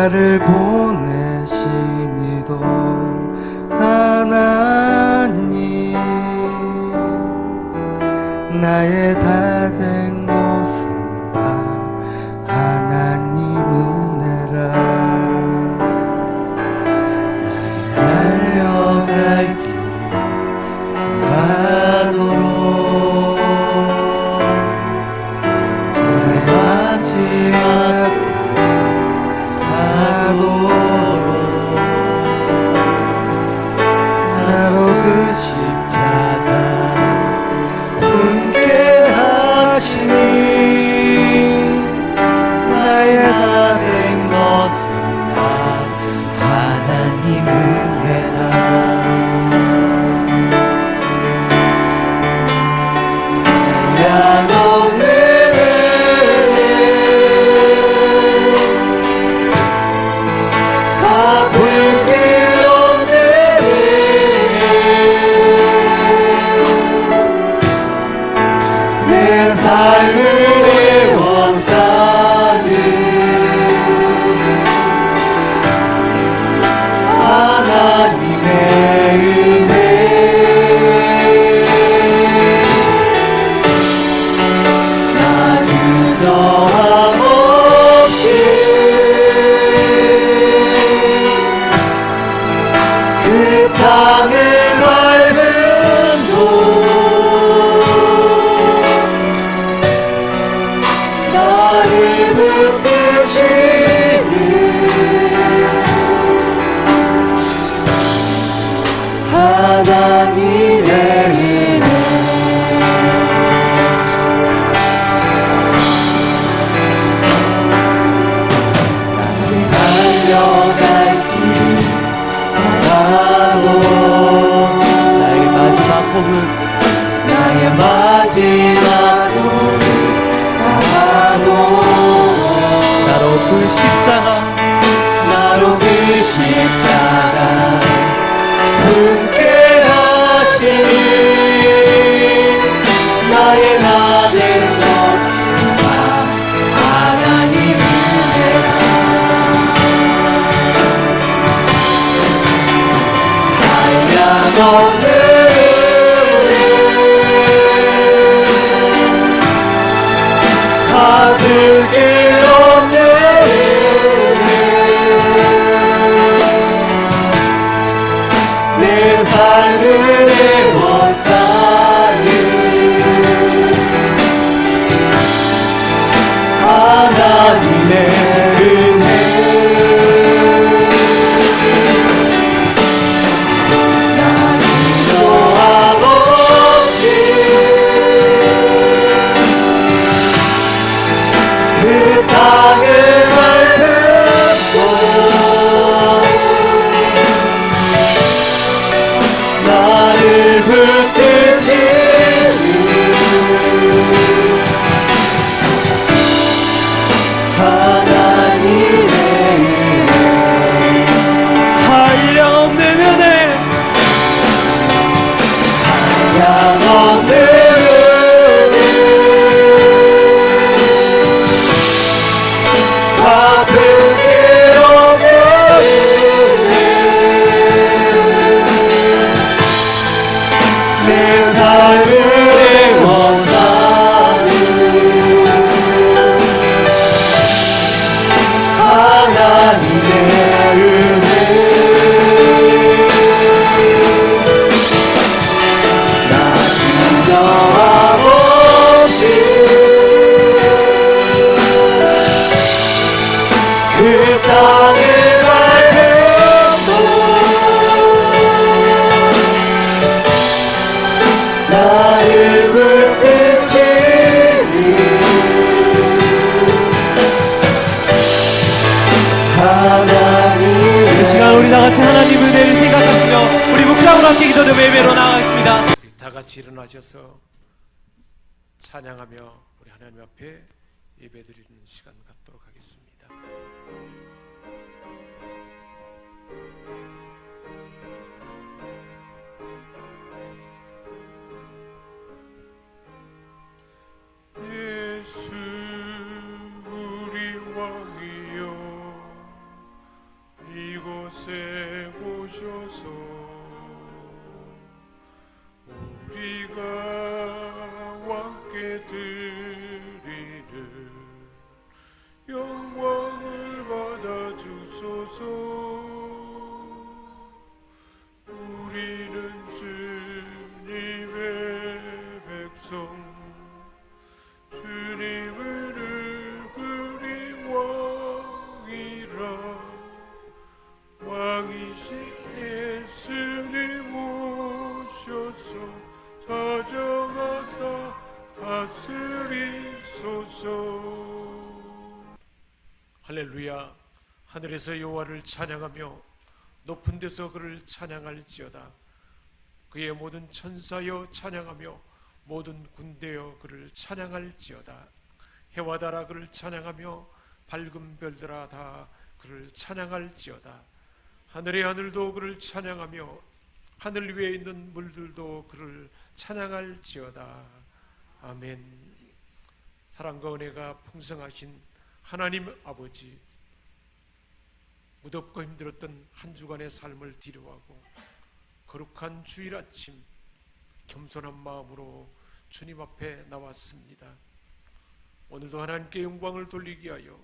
나를 보내신 이도 하나님, 나의 다 된 것은 다 하나님 은혜라. 달려갈 길 가도록 나의 마지막 하도록 나로 그 십자가 품게 하시니, 나의 다 된 것은 다 하나님 은혜라. 한량없는 은혜 갚을 길 없는 은혜, 내 삶을 애워싸는 하나님의 은혜. 나 주저함 없이 그 땅을 밟은 곳, 나를 붙드시는 하나님의 은혜. 나를 달려갈 길 나도 나의 마지막 호흡, 나의 마지막 호흡 나도 나로 그 십자가, 나로 그 십자가 품게 하시니, 나의 나 된 것은 다 하나님 은혜라. 한량없는 은혜 갚을 길 없는 은혜, 내 삶을 애워싸는 하나님의 은혜. 나 주저함 없이 그 땅을 밟은 곳, 나를 붙드시는 하나님의 은혜. 한량없는 은혜, 한량없는 은혜 갚을 길 없는 은혜, 내 삶을 애워싸는 하나님의 은혜. 나 주저함 없이 그 땅을 밟은 곳, 나를 붙드시는 하나님. 이 시간 우리 다 같이 하나님 은혜를 생각하시며 우리 묵상으로 함께 기도로 예배로 나가겠습니다. 다 같이 일어나셔서 찬양하며 우리 하나님 앞에 예배드리는 시간 갖도록 하겠습니다. 예수 우리 왕이여 주옵소서. 저정하사 다스리소서. 할렐루야. 하늘에서 여호와를 찬양하며 높은 데서 그를 찬양할지어다. 그의 모든 천사여 찬양하며 모든 군대여 그를 찬양할지어다. 해와 달아 그를 찬양하며 밝은 별들아 다 그를 찬양할지어다. 하늘의 하늘도 그를 찬양하며 하늘 위에 있는 물들도 그를 찬양할지어다. 아멘. 사랑과 은혜가 풍성하신 하나님 아버지, 무덥고 힘들었던 한 주간의 삶을 뒤로하고 거룩한 주일 아침 겸손한 마음으로 주님 앞에 나왔습니다. 오늘도 하나님께 영광을 돌리기 위하여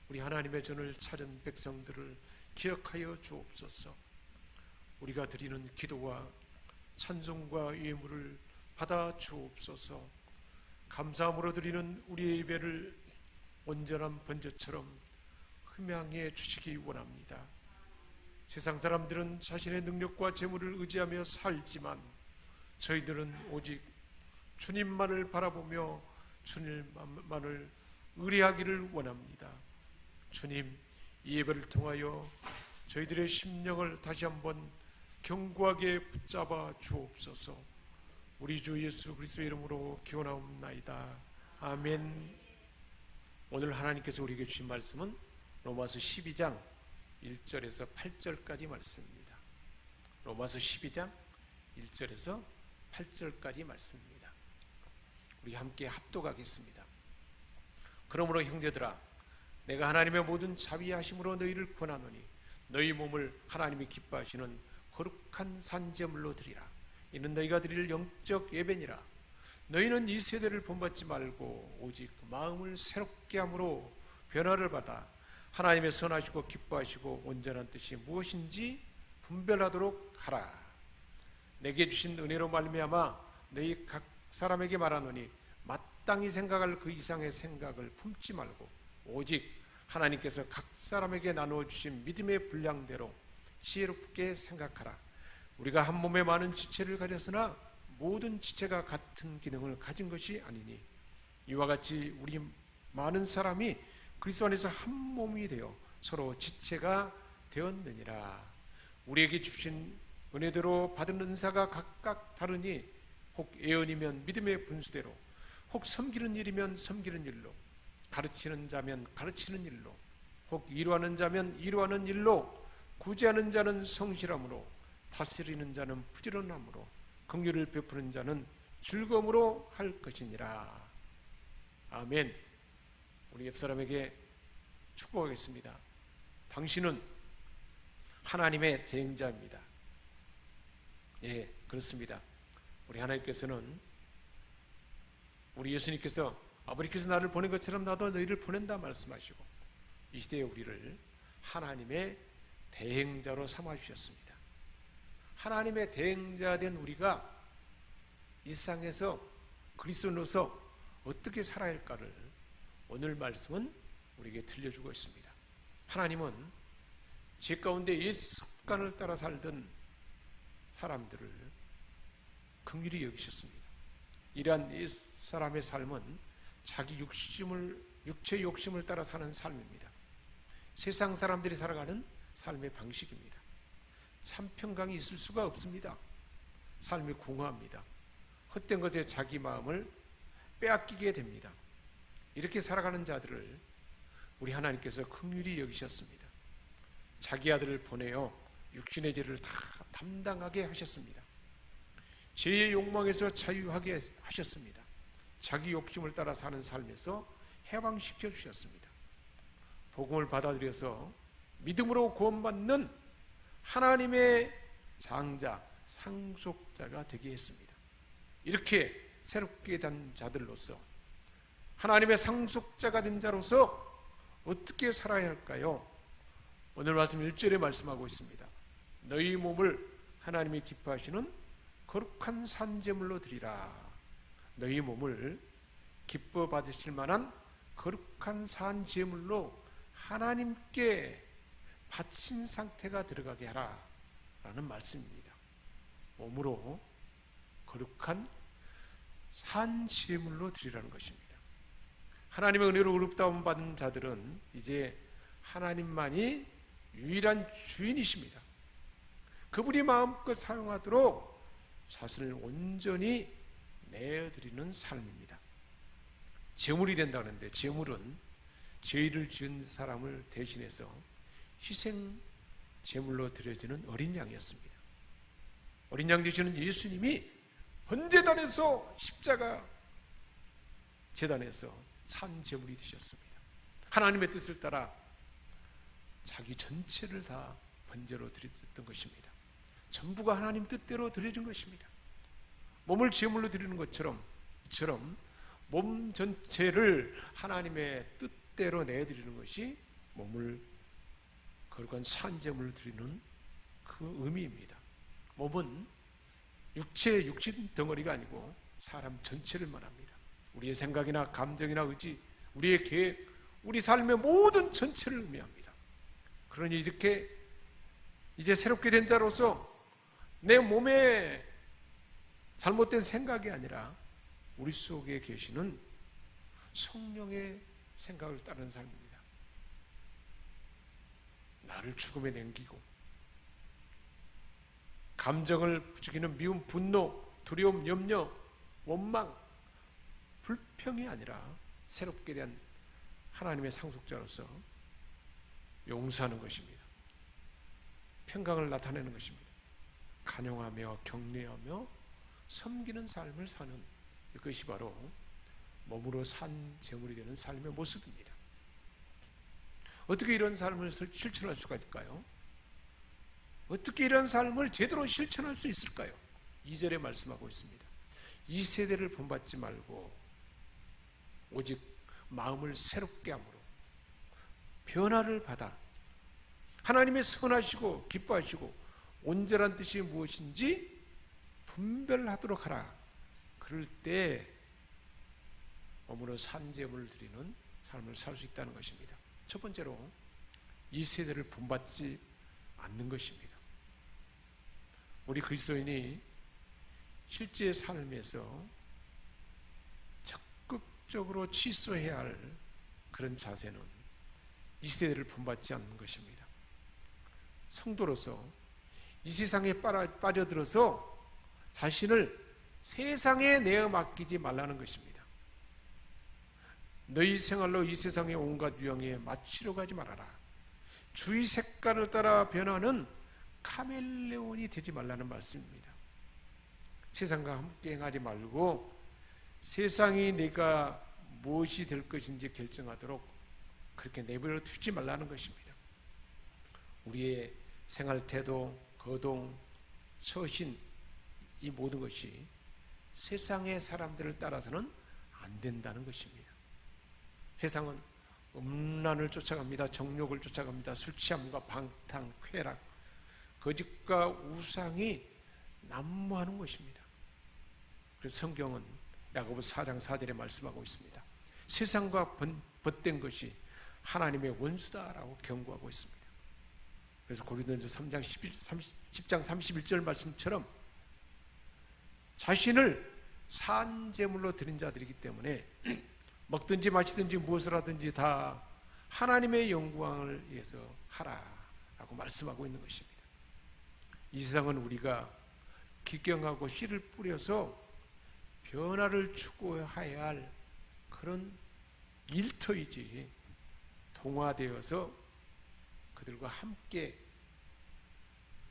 우리 하나님의 전을 찾은 백성들을 기억하여 주옵소서. 우리가 드리는 기도와 찬송과 예물을 받아 주옵소서. 감사함으로 드리는 우리의 예배를 온전한 번제처럼 흠양해 주시기 원합니다. 세상 사람들은 자신의 능력과 재물을 의지하며 살지만 저희들은 오직 주님만을 바라보며 주님만을 의뢰하기를 원합니다. 주님, 이 예배를 통하여 저희들의 심령을 다시 한번 견고하게 붙잡아 주옵소서. 우리 주 예수 그리스도의 이름으로 기원하옵나이다. 아멘. 오늘 하나님께서 우리에게 주신 말씀은 로마서 12장 1절에서 8절까지 말씀입니다. 로마서 12장 1절에서 8절까지 말씀입니다. 우리 함께 합독하겠습니다. 그러므로 형제들아, 내가 하나님의 모든 자비하심으로 너희를 권하노니 너희 몸을 하나님이 기뻐하시는 거룩한 산제물로 드리라. 이는 너희가 드릴 영적 예배니라. 너희는 이 세대를 본받지 말고 오직 마음을 새롭게 함으로 변화를 받아 하나님의 선하시고 기뻐하시고 온전한 뜻이 무엇인지 분별하도록 하라. 내게 주신 은혜로 말미암아 너희 각 사람에게 말하노니 마땅히 생각할 그 이상의 생각을 품지 말고 오직 하나님께서 각 사람에게 나누어 주신 믿음의 분량대로 지혜롭게 생각하라. 우리가 한 몸에 많은 지체를 가졌으나 모든 지체가 같은 기능을 가진 것이 아니니 이와 같이 우리 많은 사람이 그리스도 안에서 한 몸이 되어 서로 지체가 되었느니라. 우리에게 주신 은혜대로 받은 은사가 각각 다르니 혹 예언이면 믿음의 분수대로, 혹 섬기는 일이면 섬기는 일로, 가르치는 자면 가르치는 일로, 혹 위로하는 자면 위로하는 일로, 구제하는 자는 성실함으로, 다스리는 자는 부지런함으로, 긍휼을 베푸는 자는 즐거움으로 할 것이니라. 아멘. 우리 옆 사람에게 축복하겠습니다. 당신은 하나님의 대행자입니다. 예, 그렇습니다. 우리 하나님께서는, 우리 예수님께서 아버지께서 나를 보낸 것처럼 나도 너희를 보낸다 말씀하시고 이 시대에 우리를 하나님의 대행자로 삼아 주셨습니다. 하나님의 대행자 된 우리가 이 세상에서 그리스도로서 어떻게 살아야 할까를 오늘 말씀은 우리에게 들려주고 있습니다. 하나님은 죄 가운데 옛 습관을 따라 살던 사람들을 긍휼히 여기셨습니다. 이러한 옛 사람의 삶은 자기 육체 욕심을 따라 사는 삶입니다. 세상 사람들이 살아가는 삶의 방식입니다. 참 평강이 있을 수가 없습니다. 삶이 공허합니다. 헛된 것에 자기 마음을 빼앗기게 됩니다. 이렇게 살아가는 자들을 우리 하나님께서 긍휼히 여기셨습니다. 자기 아들을 보내어 육신의 죄를 다 담당하게 하셨습니다. 죄의 욕망에서 자유하게 하셨습니다. 자기 욕심을 따라 사는 삶에서 해방시켜 주셨습니다. 복음을 받아들여서 믿음으로 구원받는 하나님의 장자, 상속자가 되게 했습니다. 이렇게 새롭게 된 자들로서, 하나님의 상속자가 된 자로서 어떻게 살아야 할까요? 오늘 말씀 1절에 말씀하고 있습니다. 너희 몸을 하나님이 기뻐하시는 거룩한 산제물로 드리라. 너희 몸을 기뻐 받으실 만한 거룩한 산제물로 하나님께 바친 상태가 들어가게 하라 라는 말씀입니다. 몸으로 거룩한 산 제물로 드리라는 것입니다. 하나님의 은혜로 의롭다움 받은 자들은 이제 하나님만이 유일한 주인이십니다. 그분이 마음껏 사용하도록 자신을 온전히 내어드리는 삶입니다. 제물이 된다는데, 제물은 죄를 지은 사람을 대신해서 희생 제물로 드려지는 어린 양이었습니다. 어린 양 되시는 예수님이 번제단에서, 십자가 제단에서 산 제물이 되셨습니다. 하나님의 뜻을 따라 자기 전체를 다 번제로 드렸던 것입니다. 전부가 하나님 뜻대로 드려진 것입니다. 몸을 제물로 드리는 것처럼 몸 전체를 하나님의 뜻대로 내드리는 것이 몸을 거룩한 산제물로 드리는 그 의미입니다. 몸은 육신 덩어리가 아니고 사람 전체를 말합니다. 우리의 생각이나 감정이나 의지, 우리의 계획, 우리 삶의 모든 전체를 의미합니다. 그러니 이렇게 이제 새롭게 된 자로서 내 몸에 잘못된 생각이 아니라 우리 속에 계시는 성령의 생각을 따르는 삶입니다. 나를 죽음에 남기고 감정을 부추기는 미움, 분노, 두려움, 염려, 원망, 불평이 아니라 새롭게 된 하나님의 상속자로서 용서하는 것입니다. 평강을 나타내는 것입니다. 간용하며 격려하며 섬기는 삶을 사는 이것이 바로 몸으로 산 제물이 되는 삶의 모습입니다. 어떻게 이런 삶을 실천할 수가 있을까요? 어떻게 이런 삶을 제대로 실천할 수 있을까요? 2절에 말씀하고 있습니다. 이 세대를 본받지 말고 오직 마음을 새롭게 함으로 변화를 받아 하나님의 선하시고 기뻐하시고 온전한 뜻이 무엇인지 분별하도록 하라. 그럴 때 몸으로 산 제물을 드리는 삶을 살 수 있다는 것입니다. 첫 번째로 이 세대를 본받지 않는 것입니다. 우리 그리스도인이 실제 삶에서 적극적으로 취소해야 할 그런 자세는 이 세대를 본받지 않는 것입니다. 성도로서 이 세상에 빠져들어서 자신을 세상에 내어 맡기지 말라는 것입니다. 너희 생활로 이 세상의 온갖 유형에 맞추려 가지 말아라. 주의 색깔을 따라 변하는 카멜레온이 되지 말라는 말씀입니다. 세상과 함께 행하지 말고 세상이 내가 무엇이 될 것인지 결정하도록 그렇게 내버려 두지 말라는 것입니다. 우리의 생활 태도, 거동, 처신, 이 모든 것이 세상의 사람들을 따라서는 안 된다는 것입니다. 세상은 음란을 쫓아갑니다. 정욕을 쫓아갑니다. 술 취함과 방탕, 쾌락, 거짓과 우상이 난무하는 것입니다. 그래서 성경은 야고보서 4장 4절에 말씀하고 있습니다. 세상과 벗된 것이 하나님의 원수다라고 경고하고 있습니다. 그래서 고린도전서 3장 10장 31절 말씀처럼 자신을 산 제물로 드린 자들이기 때문에 먹든지 마시든지 무엇을 하든지 다 하나님의 영광을 위해서 하라라고 말씀하고 있는 것입니다. 이 세상은 우리가 기경하고 씨를 뿌려서 변화를 추구해야 할 그런 일터이지 동화되어서 그들과 함께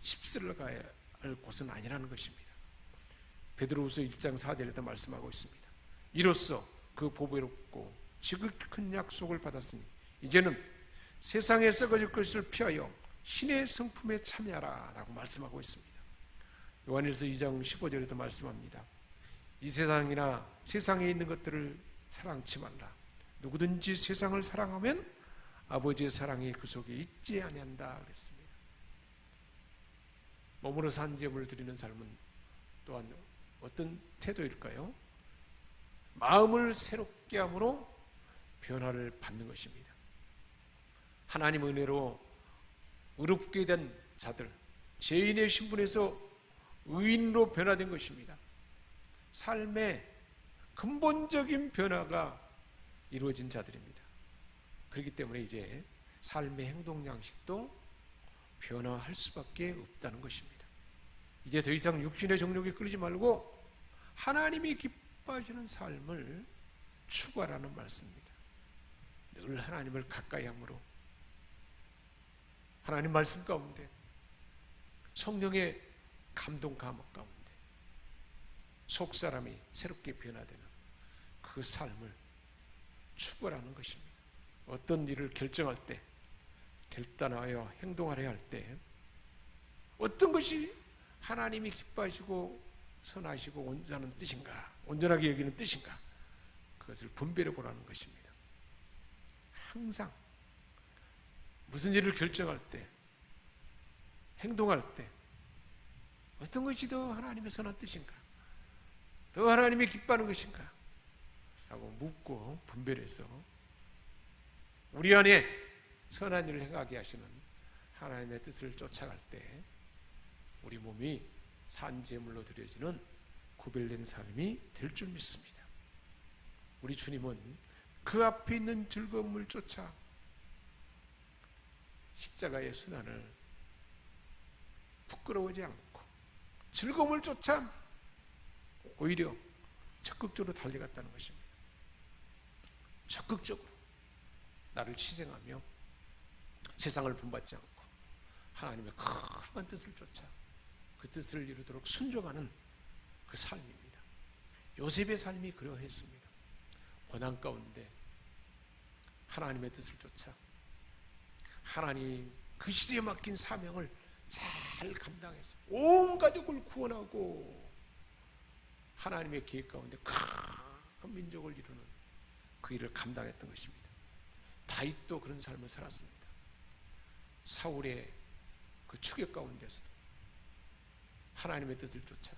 휩쓸려 가야 할 곳은 아니라는 것입니다. 베드로후서 1장 4절에도 말씀하고 있습니다. 이로써 그 보배롭고 지극히 약속을 받았으니 이제는 세상에 썩어질 것을 피하여 신의 성품에 참여하라 라고 말씀하고 있습니다. 요한일서 2장 15절에도 말씀합니다. 이 세상이나 세상에 있는 것들을 사랑치 말라. 누구든지 세상을 사랑하면 아버지의 사랑이 그 속에 있지 아니한다 그랬습니다. 몸으로 산 제물을 드리는 삶은 또한 어떤 태도일까요? 마음을 새롭게 함으로 변화를 받는 것입니다. 하나님 은혜로 의롭게 된 자들, 죄인의 신분에서 의인으로 변화된 것입니다. 삶의 근본적인 변화가 이루어진 자들입니다. 그렇기 때문에 이제 삶의 행동 양식도 변화할 수밖에 없다는 것입니다. 이제 더 이상 육신의 정욕에 끌리지 말고 하나님이 기뻐하시는 삶을 추구하라는 말씀입니다. 늘 하나님을 가까이 함으로 하나님 말씀 가운데 성령의 감동 감옥 가운데 속사람이 새롭게 변화되는 그 삶을 추구하라는 것입니다. 어떤 일을 결정할 때, 결단하여 행동하려 할 때 어떤 것이 하나님이 기뻐하시고 선하시고 온전한 뜻인가, 온전하게 여기는 뜻인가, 그것을 분별해 보라는 것입니다. 항상 무슨 일을 결정할 때, 행동할 때 어떤 것이 더 하나님의 선한 뜻인가, 더 하나님이 기뻐하는 것인가 하고 묻고 분별해서 우리 안에 선한 일을 행하게 하시는 하나님의 뜻을 쫓아갈 때 우리 몸이 산제물로 드려지는 구별된 삶이 될 줄 믿습니다. 우리 주님은 그 앞에 있는 즐거움을 쫓아 십자가의 순환을 부끄러워하지 않고 즐거움을 쫓아 오히려 적극적으로 달려갔다는 것입니다. 적극적으로 나를 희생하며 세상을 본받지 않고 하나님의 거룩한 뜻을 쫓아 그 뜻을 이루도록 순종하는 그 삶입니다. 요셉의 삶이 그러했습니다. 고난 가운데 하나님의 뜻을 쫓아 하나님 그 시대에 맡긴 사명을 잘 감당해서 온 가족을 구원하고 하나님의 계획 가운데 큰 민족을 이루는 그 일을 감당했던 것입니다. 다윗도 그런 삶을 살았습니다. 사울의 그 추격 가운데서도 하나님의 뜻을 쫓아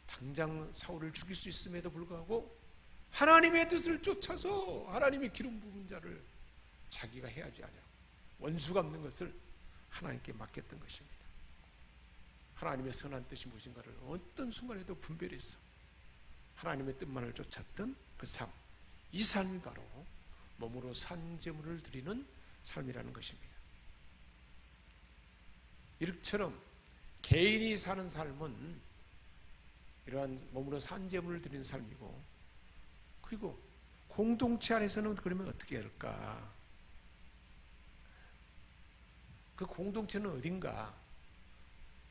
당장 사울을 죽일 수 있음에도 불구하고 하나님의 뜻을 쫓아서 하나님의 기름 부은 자를 자기가 해야지 않냐, 원수가 없는 것을 하나님께 맡겼던 것입니다. 하나님의 선한 뜻이 무엇인가를 어떤 순간에도 분별해서 하나님의 뜻만을 쫓았던 그 삶, 이 삶이 바로 몸으로 산제물을 드리는 삶이라는 것입니다. 이처럼 개인이 사는 삶은 이러한 몸으로 산제물을 드리는 삶이고, 그리고 공동체 안에서는 그러면 어떻게 할까? 그 공동체는 어딘가?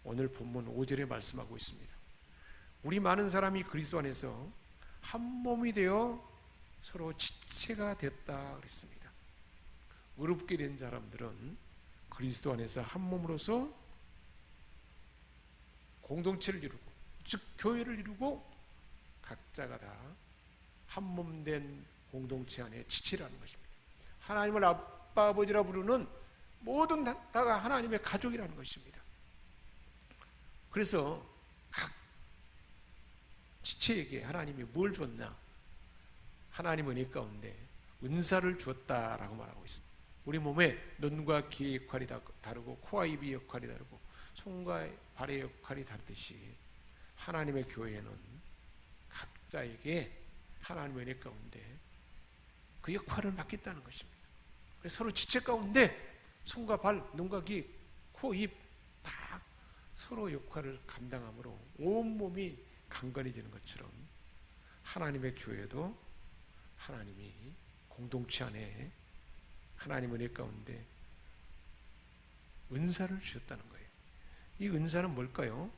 오늘 본문 5절에 말씀하고 있습니다. 우리 많은 사람이 그리스도 안에서 한 몸이 되어 서로 지체가 됐다 그랬습니다. 의롭게 된 사람들은 그리스도 안에서 한 몸으로서 공동체를 이루고, 즉 교회를 이루고 각자가 다 한 몸 된 공동체 안에 지체라는 것입니다. 하나님을 아빠 아버지라 부르는 모든 다가 하나님의 가족이라는 것입니다. 그래서 각 지체에게 하나님이 뭘 줬나? 하나님 은혜 가운데 은사를 주었다라고 말하고 있습니다. 우리 몸에 눈과 귀의 역할이 다르고 코와 입의 역할이 다르고 손과 발의 역할이 다르듯이 하나님의 교회는 각자에게 하나님의 은혜 가운데 그 역할을 맡겠다는 것입니다. 그래서 서로 지체 가운데 손과 발, 눈과 귀, 코, 입 다 서로 역할을 감당함으로 온몸이 강건해지는 것처럼 하나님의 교회도 하나님이 공동체 안에 하나님의 은혜 가운데 은사를 주셨다는 거예요. 이 은사는 뭘까요?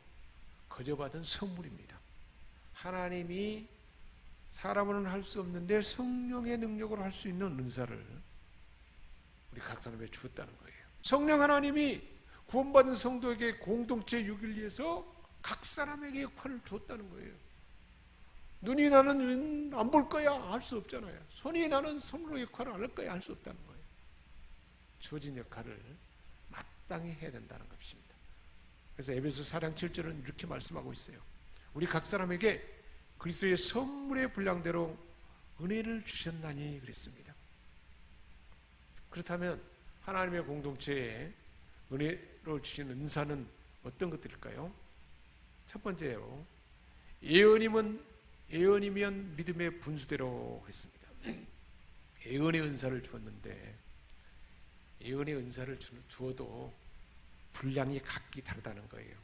거저 받은 선물입니다. 하나님이 사람으로는 할 수 없는데 성령의 능력으로 할 수 있는 은사를 우리 각 사람에게 주었다는 거예요. 성령 하나님이 구원받은 성도에게 공동체 유기를 위해서 각 사람에게 역할을 줬다는 거예요. 눈이 나는 눈 안 볼 거야 할 수 없잖아요. 손이 나는 손으로 역할을 안 할 거야 할 수 없다는 거예요. 주어진 역할을 마땅히 해야 된다는 것입니다. 그래서 에베소 4장 7절은 이렇게 말씀하고 있어요. 우리 각 사람에게 그리스도의 선물의 분량대로 은혜를 주셨나니 그랬습니다. 그렇다면 하나님의 공동체에 은혜로 주신 은사는 어떤 것들일까요? 첫 번째요, 예언이면 믿음의 분수대로 했습니다. 예언의 은사를 주었는데 예언의 은사를 주어도 분량이 각기 다르다는 거예요.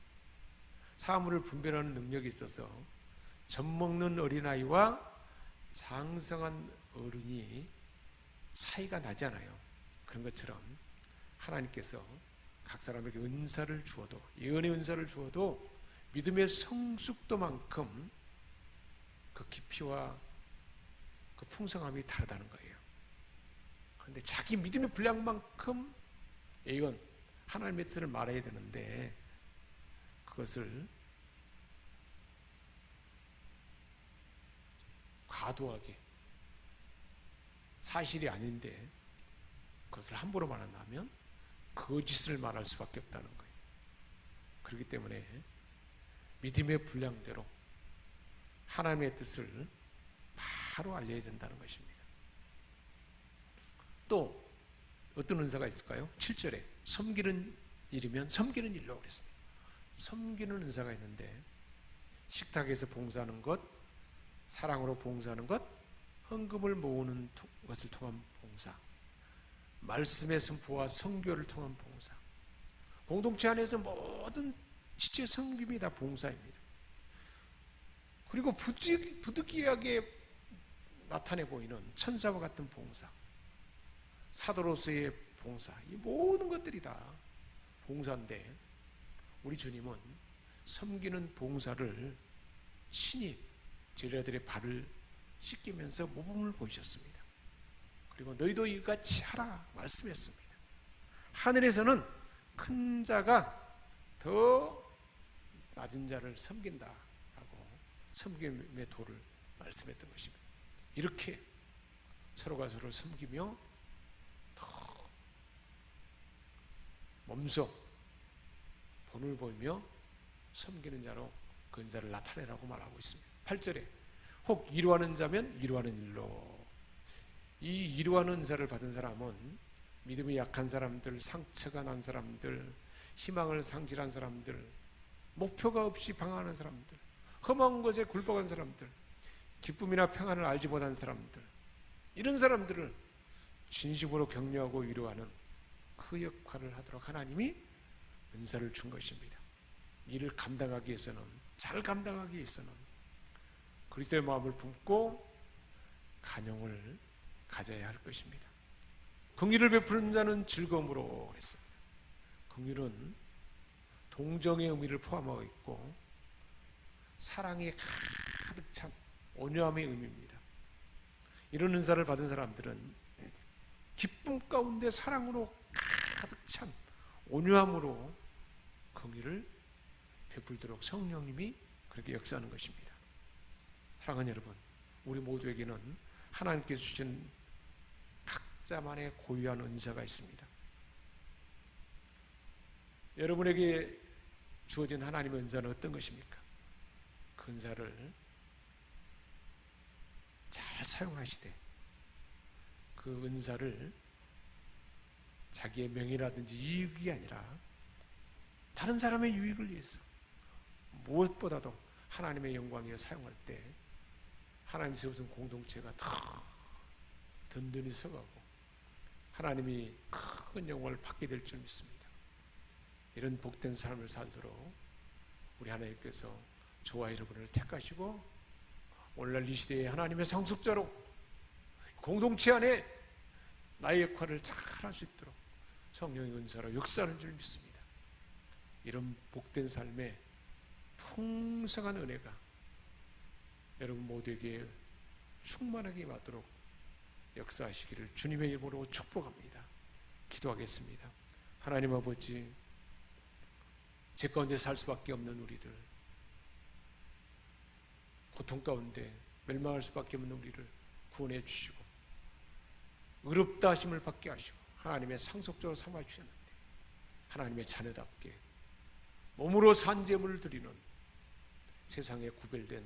사물을 분별하는 능력이 있어서 젖먹는 어린아이와 장성한 어른이 차이가 나잖아요. 그런 것처럼 하나님께서 각 사람에게 은사를 주어도, 예언의 은사를 주어도 믿음의 성숙도만큼 그 깊이와 그 풍성함이 다르다는 거예요. 그런데 자기 믿음의 분량만큼 예언, 하나님의 뜻을 말해야 되는데 그것을 과도하게 사실이 아닌데 그것을 함부로 말한다면 거짓을 말할 수밖에 없다는 거예요. 그렇기 때문에 믿음의 분량대로 하나님의 뜻을 바로 알려야 된다는 것입니다. 또 어떤 은사가 있을까요? 7절에 섬기는 일이면 섬기는 일로 그랬습니다. 섬기는 은사가 있는데 식탁에서 봉사하는 것, 사랑으로 봉사하는 것, 헌금을 모으는 것을 통한 봉사, 말씀의 선포와 선교를 통한 봉사, 공동체 안에서 모든 지체 섬김이 다 봉사입니다. 그리고 부득이하게 나타내 보이는 천사와 같은 봉사, 사도로서의 봉사, 이 모든 것들이 다 봉사인데 우리 주님은 섬기는 봉사를 친히 제자들의 발을 씻기면서 모범을 보이셨습니다. 그리고 너희도 이같이 하라 말씀했습니다. 하늘에서는 큰 자가 더 낮은 자를 섬긴다라고 섬김의 도를 말씀했던 것입니다. 이렇게 서로가 서로를 섬기며 더 몸소 본을 보이며 섬기는 자로 그 은사를 나타내라고 말하고 있습니다. 8절에 혹 이루하는 자면 이루하는 일로, 이 이루하는 은사를 받은 사람은 믿음이 약한 사람들, 상처가 난 사람들, 희망을 상실한 사람들, 목표가 없이 방황하는 사람들, 험한 것에 굴복한 사람들, 기쁨이나 평안을 알지 못한 사람들, 이런 사람들을 진심으로 격려하고 위로하는 그 역할을 하도록 하나님이 은사를 준 것입니다. 이를 감당하기 위해서는, 잘 감당하기 위해서는 그리스도의 마음을 품고 간용을 가져야 할 것입니다. 긍휼을 베푸는 자는 즐거움으로 했습니다. 긍휼은 동정의 의미를 포함하고 있고 사랑에 가득 찬 온유함의 의미입니다. 이런 은사를 받은 사람들은 기쁨 가운데 사랑으로 가득 찬 온유함으로 긍휼을 베풀도록 성령님이 그렇게 역사하는 것입니다. 사랑하는 여러분, 우리 모두에게는 하나님께서 주신 각자만의 고유한 은사가 있습니다. 여러분에게 주어진 하나님의 은사는 어떤 것입니까? 그 은사를 잘 사용하시되 그 은사를 자기의 명예라든지 이익이 아니라 다른 사람의 유익을 위해서 무엇보다도 하나님의 영광에 사용할 때 하나님 세우신 공동체가 더 든든히 서가고 하나님이 큰 영광을 받게 될 줄 믿습니다. 이런 복된 삶을 살도록 우리 하나님께서 저와 여러분을 택하시고 오늘날 이 시대에 하나님의 상속자로 공동체 안에 나의 역할을 잘 할 수 있도록 성령의 은사로 역사하는 줄 믿습니다. 이런 복된 삶에 풍성한 은혜가 여러분 모두에게 충만하게 임하도록 역사하시기를 주님의 이름으로 축복합니다. 기도하겠습니다. 하나님 아버지, 제 가운데 살 수밖에 없는 우리들, 고통 가운데 멸망할 수밖에 없는 우리를 구원해 주시고 의롭다 하심을 받게 하시고 하나님의 상속자로 삼아 주셨는데 하나님의 자녀답게 몸으로 산 제물을 드리는 세상에 구별된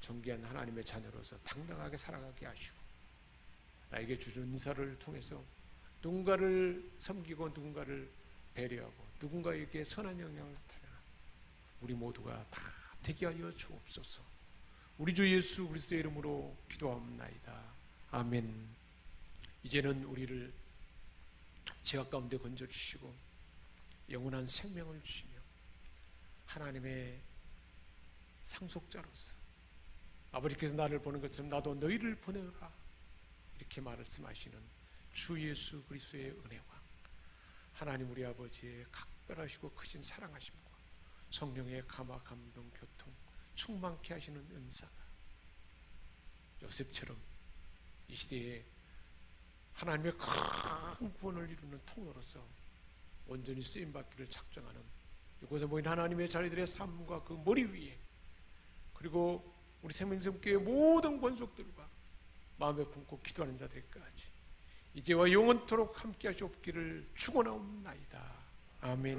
존귀한 하나님의 자녀로서 당당하게 살아가게 하시고 나에게 주신 은사를 통해서 누군가를 섬기고 누군가를 배려하고 누군가에게 선한 영향을 나타내는 우리 모두가 다 되게 하여 주옵소서. 우리 주 예수 그리스도의 이름으로 기도하옵나이다. 아멘. 이제는 우리를 죄악 가운데 건져주시고 영원한 생명을 주시며 하나님의 상속자로서 아버지께서 나를 보는 것처럼 나도 너희를 보내라 이렇게 말씀하시는 주 예수 그리스도의 은혜와 하나님 우리 아버지의 각별하시고 크신 사랑하심과 성령의 감화 감동 교통 충만케 하시는 은사가 요셉처럼 이 시대에 하나님의 큰 구원을 이루는 통로로서 온전히 쓰임받기를 작정하는 이곳에 모인 하나님의 자리들의 삶과 그 머리 위에 그리고 우리 생명샘교회 모든 권속들과 마음에 품고 기도하는 자들까지 이제와 영원토록 함께 하시옵기를 축원하옵나이다. 아멘.